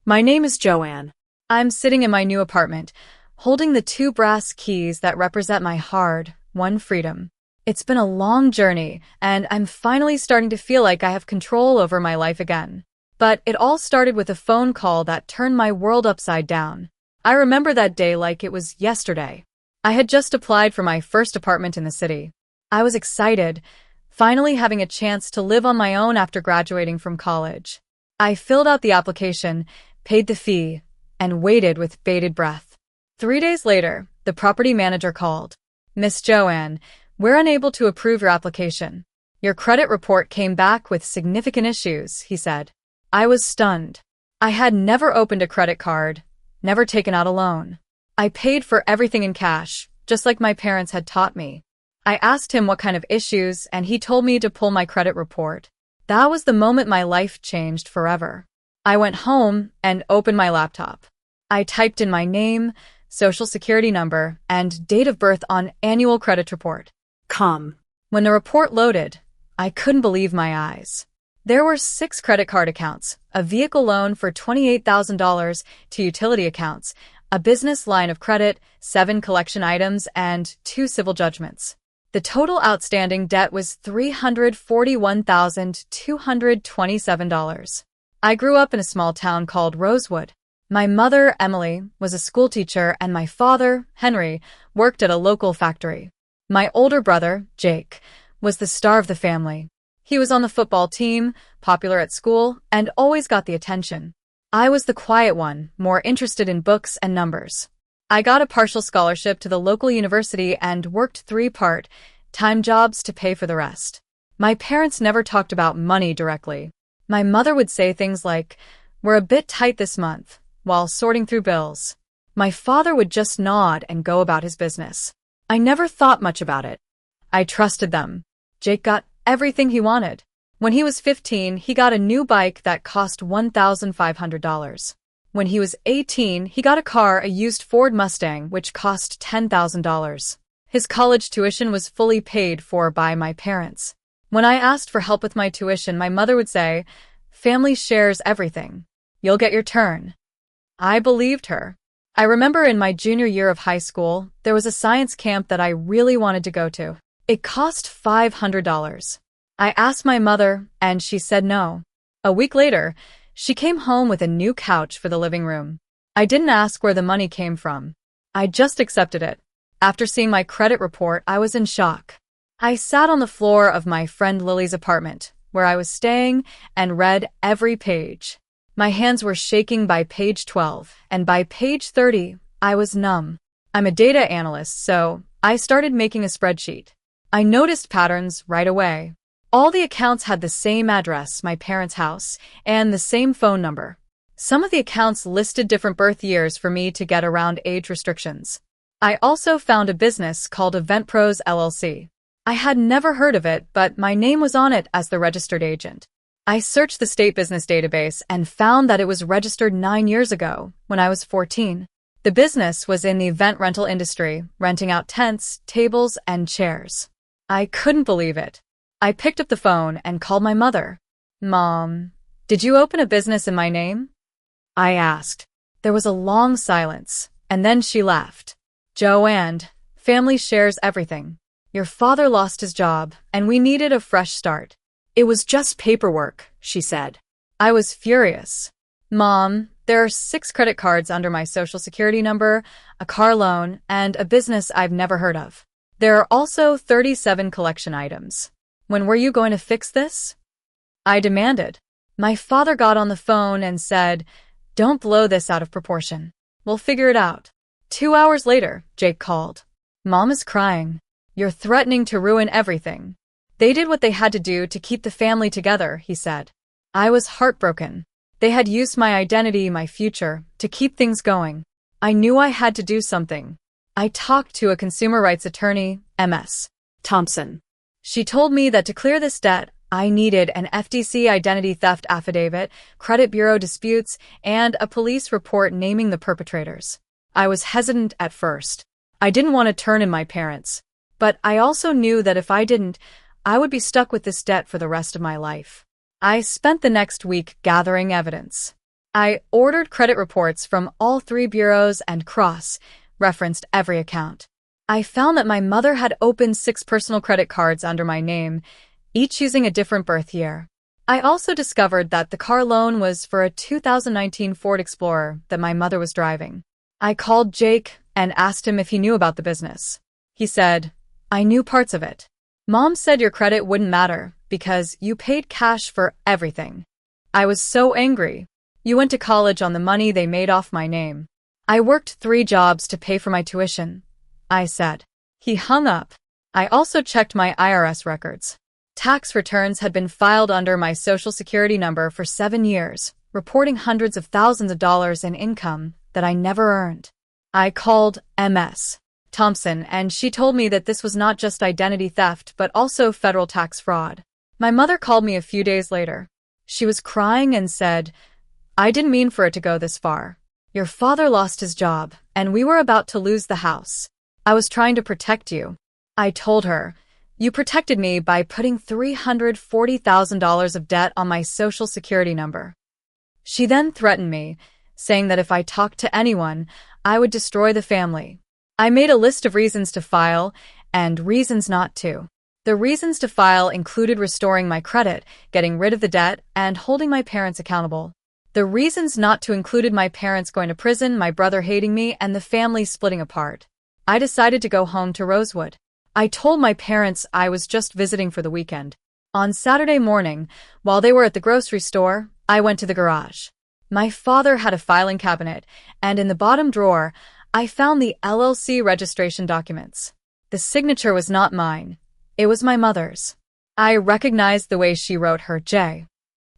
My name is Joanne. I'm sitting in my new apartment, holding the two brass keys that represent my hard-won freedom. It's been a long journey, and I'm finally starting to feel like I have control over my life again. But it all started with a phone call that turned my world upside down. I remember that day like it was yesterday. I had just applied for my first apartment in the city. I was excited, finally having a chance to live on my own after graduating from college. I filled out the application, paid the fee, and waited with bated breath. 3 days later, the property manager called. "Miss Joanne, we're unable to approve your application. Your credit report came back with significant issues," he said. I was stunned. I had never opened a credit card, never taken out a loan. I paid for everything in cash, just like my parents had taught me. I asked him what kind of issues, and he told me to pull my credit report. That was the moment my life changed forever. I went home and opened my laptop. I typed in my name, social security number, and date of birth on annual credit report. Come. When the report loaded, I couldn't believe my eyes. There were 6 credit card accounts, a vehicle loan for $28,000, 2 utility accounts, a business line of credit, 7 collection items, and 2 civil judgments. The total outstanding debt was $341,227. I grew up in a small town called Rosewood. My mother, Emily, was a schoolteacher, and my father, Henry, worked at a local factory. My older brother, Jake, was the star of the family. He was on the football team, popular at school, and always got the attention. I was the quiet one, more interested in books and numbers. I got a partial scholarship to the local university and worked 3 part-time jobs to pay for the rest. My parents never talked about money directly. My mother would say things like, "We're a bit tight this month," while sorting through bills. My father would just nod and go about his business. I never thought much about it. I trusted them. Jake got everything he wanted. When he was 15, he got a new bike that cost $1,500. When he was 18, he got a car, a used Ford Mustang, which cost $10,000. His college tuition was fully paid for by my parents. When I asked for help with my tuition, my mother would say, "Family shares everything. You'll get your turn." I believed her. I remember in my junior year of high school, there was a science camp that I really wanted to go to. It cost $500. I asked my mother, and she said no. A week later, she came home with a new couch for the living room. I didn't ask where the money came from. I just accepted it. After seeing my credit report, I was in shock. I sat on the floor of my friend Lily's apartment, where I was staying, and read every page. My hands were shaking by page 12, and by page 30, I was numb. I'm a data analyst, so I started making a spreadsheet. I noticed patterns right away. All the accounts had the same address, my parents' house, and the same phone number. Some of the accounts listed different birth years for me to get around age restrictions. I also found a business called EventPros LLC. I had never heard of it, but my name was on it as the registered agent. I searched the state business database and found that it was registered 9 years ago, when I was 14. The business was in the event rental industry, renting out tents, tables, and chairs. I couldn't believe it. I picked up the phone and called my mother. "Mom, did you open a business in my name?" I asked. There was a long silence, and then she laughed. "Joanne, family shares everything. Your father lost his job, and we needed a fresh start." "It was just paperwork," she said. I was furious. "Mom, there are 6 credit cards under my social security number, a car loan, and a business I've never heard of. There are also 37 collection items. When were you going to fix this?" I demanded. My father got on the phone and said, "Don't blow this out of proportion. We'll figure it out." 2 hours later, Jake called. "Mom is crying. You're threatening to ruin everything." "They did what they had to do to keep the family together," he said. I was heartbroken. They had used my identity, my future, to keep things going. I knew I had to do something. I talked to a consumer rights attorney, M.S. Thompson. She told me that to clear this debt, I needed an FDC identity theft affidavit, credit bureau disputes, and a police report naming the perpetrators. I was hesitant at first. I didn't want to turn in my parents. But I also knew that if I didn't, I would be stuck with this debt for the rest of my life. I spent the next week gathering evidence. I ordered credit reports from all three bureaus and cross-referenced every account. I found that my mother had opened 6 personal credit cards under my name, each using a different birth year. I also discovered that the car loan was for a 2019 Ford Explorer that my mother was driving. I called Jake and asked him if he knew about the business. He said, "I knew parts of it. Mom said your credit wouldn't matter because you paid cash for everything." I was so angry. "You went to college on the money they made off my name." "I worked 3 jobs to pay for my tuition," I said. He hung up. I also checked my IRS records. Tax returns had been filed under my Social Security number for 7 years, reporting hundreds of thousands of dollars in income that I never earned. I called Ms. Thompson, and she told me that this was not just identity theft but also federal tax fraud. My mother called me a few days later. She was crying and said, "I didn't mean for it to go this far. Your father lost his job, and we were about to lose the house. I was trying to protect you." I told her, "You protected me by putting $340,000 of debt on my Social Security number." She then threatened me, saying that if I talked to anyone, I would destroy the family. I made a list of reasons to file and reasons not to. The reasons to file included restoring my credit, getting rid of the debt, and holding my parents accountable. The reasons not to included my parents going to prison, my brother hating me, and the family splitting apart. I decided to go home to Rosewood. I told my parents I was just visiting for the weekend. On Saturday morning, while they were at the grocery store, I went to the garage. My father had a filing cabinet, and in the bottom drawer, I found the LLC registration documents. The signature was not mine. It was my mother's. I recognized the way she wrote her J.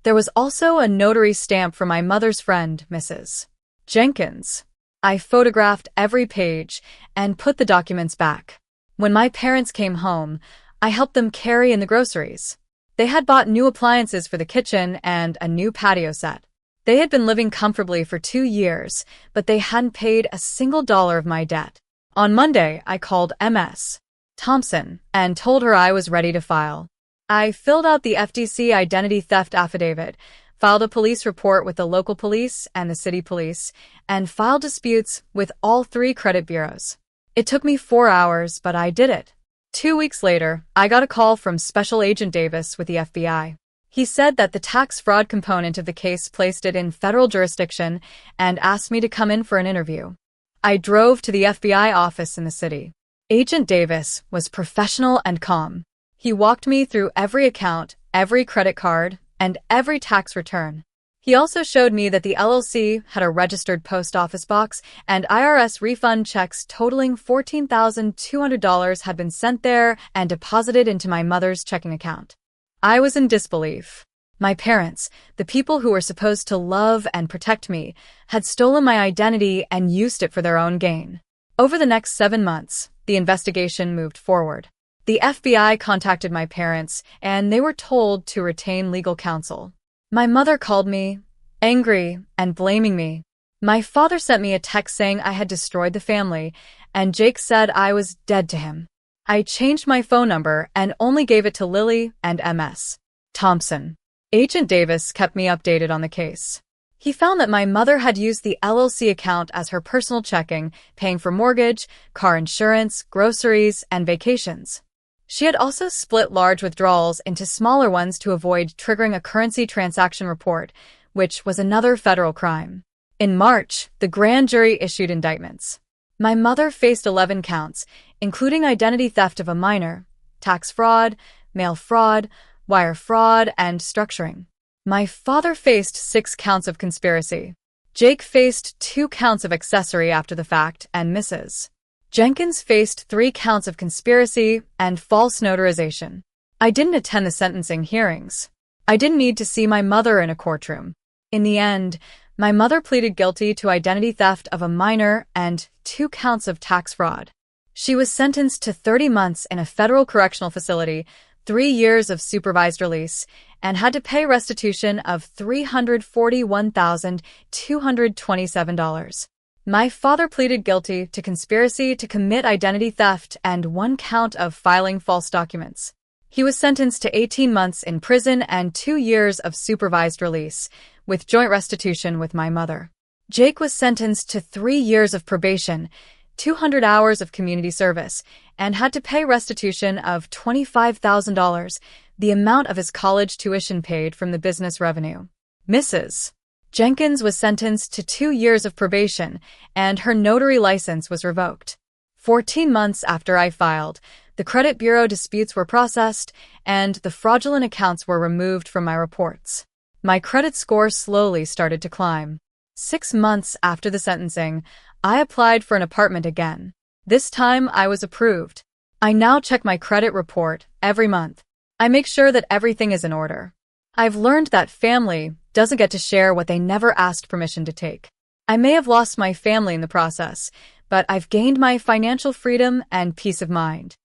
There was also a notary stamp from my mother's friend, Mrs. Jenkins. I photographed every page and put the documents back. When my parents came home, I helped them carry in the groceries. They had bought new appliances for the kitchen and a new patio set. They had been living comfortably for 2 years, but they hadn't paid a single dollar of my debt. On Monday, I called Ms. Thompson and told her I was ready to file. I filled out the FTC identity theft affidavit, filed a police report with the local police and the city police, and filed disputes with all 3 credit bureaus. It took me 4 hours, but I did it. 2 weeks later, I got a call from Special Agent Davis with the FBI. He said that the tax fraud component of the case placed it in federal jurisdiction and asked me to come in for an interview. I drove to the FBI office in the city. Agent Davis was professional and calm. He walked me through every account, every credit card, and every tax return. He also showed me that the LLC had a registered post office box and IRS refund checks totaling $14,200 had been sent there and deposited into my mother's checking account. I was in disbelief. My parents, the people who were supposed to love and protect me, had stolen my identity and used it for their own gain. Over the next 7 months, the investigation moved forward. The FBI contacted my parents, and they were told to retain legal counsel. My mother called me, angry and blaming me. My father sent me a text saying I had destroyed the family, and Jake said I was dead to him. I changed my phone number and only gave it to Lily and Ms. Thompson. Agent Davis kept me updated on the case. He found that my mother had used the LLC account as her personal checking, paying for mortgage, car insurance, groceries, and vacations. She had also split large withdrawals into smaller ones to avoid triggering a currency transaction report, which was another federal crime. In March, the grand jury issued indictments. My mother faced 11 counts, including identity theft of a minor, tax fraud, mail fraud, wire fraud, and structuring. My father faced 6 counts of conspiracy. Jake faced 2 counts of accessory after the fact, and Mrs. Jenkins faced 3 counts of conspiracy and false notarization. I didn't attend the sentencing hearings. I didn't need to see my mother in a courtroom. In the end, my mother pleaded guilty to identity theft of a minor and 2 counts of tax fraud. She was sentenced to 30 months in a federal correctional facility, 3 years of supervised release, and had to pay restitution of $341,227. My father pleaded guilty to conspiracy to commit identity theft and 1 count of filing false documents. He was sentenced to 18 months in prison and 2 years of supervised release, with joint restitution with my mother. Jake was sentenced to 3 years of probation, 200 hours of community service, and had to pay restitution of $25,000, the amount of his college tuition paid from the business revenue. Mrs. Jenkins was sentenced to 2 years of probation, and her notary license was revoked. 14 months after I filed, the credit bureau disputes were processed, and the fraudulent accounts were removed from my reports. My credit score slowly started to climb. 6 months after the sentencing, I applied for an apartment again. This time, I was approved. I now check my credit report every month. I make sure that everything is in order. I've learned that family doesn't get to share what they never asked permission to take. I may have lost my family in the process, but I've gained my financial freedom and peace of mind.